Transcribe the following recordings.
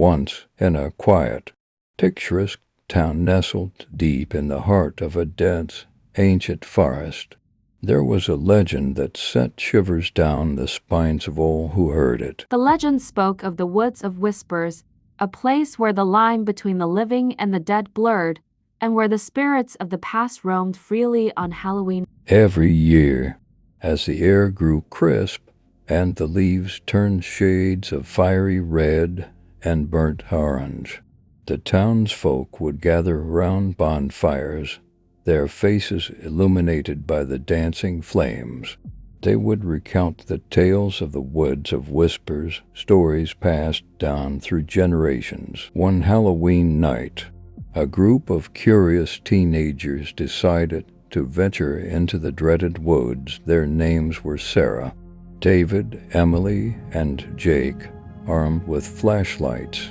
Once, in a quiet, picturesque town nestled deep in the heart of a dense, ancient forest, there was a legend that sent shivers down the spines of all who heard it. The legend spoke of the Woods of Whispers, a place where the line between the living and the dead blurred, and where the spirits of the past roamed freely on Halloween. Every year, as the air grew crisp and the leaves turned shades of fiery red and burnt orange, the townsfolk would gather around bonfires, their faces illuminated by the dancing flames. They would recount the tales of the Woods of Whispers, stories passed down through generations. One Halloween night, a group of curious teenagers decided to venture into the dreaded woods. Their names were Sarah, David, Emily, and Jake, armed with flashlights.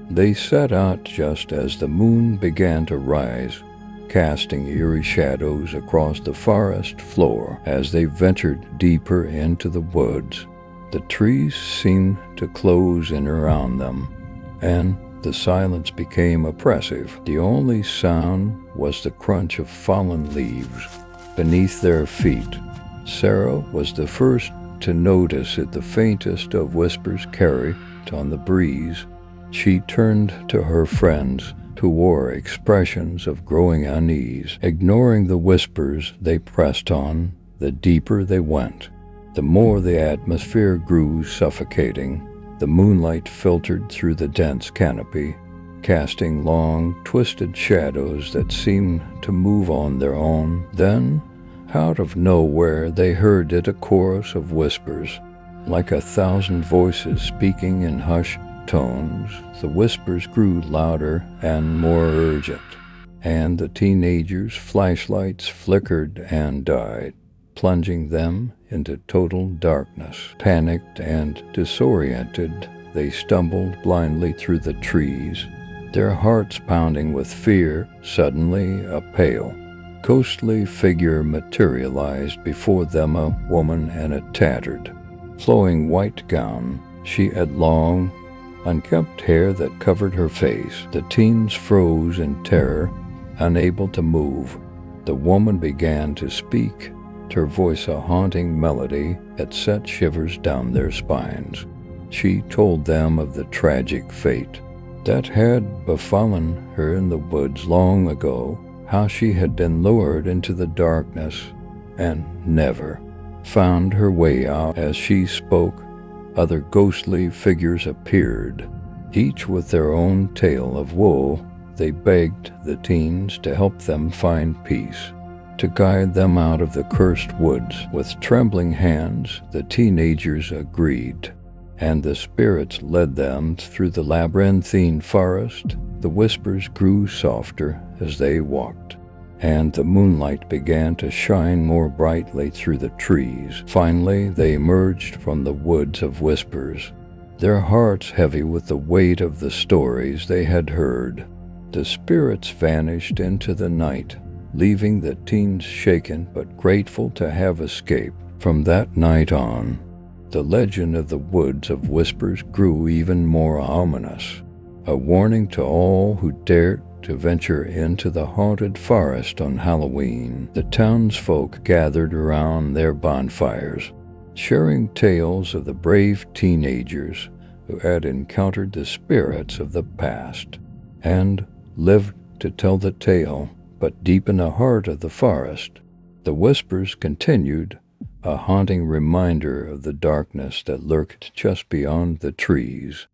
They set out just as the moon began to rise, casting eerie shadows across the forest floor. As they ventured deeper into the woods, the trees seemed to close in around them, and the silence became oppressive. The only sound was the crunch of fallen leaves beneath their feet. Sarah was the first to notice it. The faintest of whispers carried on the breeze. She turned to her friends, who wore expressions of growing unease. Ignoring the whispers, they pressed on. The deeper they went, the more the atmosphere grew suffocating. The moonlight filtered through the dense canopy, casting long, twisted shadows that seemed to move on their own. Then, out of nowhere, they heard it, a chorus of whispers, like 1,000 voices speaking in hushed tones. The whispers grew louder and more urgent, and the teenagers' flashlights flickered and died, plunging them into total darkness. Panicked and disoriented, they stumbled blindly through the trees, their hearts pounding with fear. Suddenly, a pale, ghostly figure materialized before them, a woman in a tattered, flowing white gown. She had long, unkempt hair that covered her face. The teens froze in terror, unable to move. The woman began to speak, her voice a haunting melody that sent shivers down their spines. She told them of the tragic fate that had befallen her in the woods long ago, how she had been lured into the darkness and never found her way out. As she spoke, other ghostly figures appeared, each with their own tale of woe. They begged the teens to help them find peace, to guide them out of the cursed woods. With trembling hands, the teenagers agreed, and the spirits led them through the labyrinthine forest. The whispers grew softer as they walked, and the moonlight began to shine more brightly through the trees. Finally, they emerged from the Woods of Whispers, their hearts heavy with the weight of the stories they had heard. The spirits vanished into the night, leaving the teens shaken but grateful to have escaped. From that night on, the legend of the Woods of Whispers grew even more ominous, a warning to all who dared to venture into the haunted forest on Halloween. The townsfolk gathered around their bonfires, sharing tales of the brave teenagers who had encountered the spirits of the past and lived to tell the tale. But deep in the heart of the forest, the whispers continued, a haunting reminder of the darkness that lurked just beyond the trees.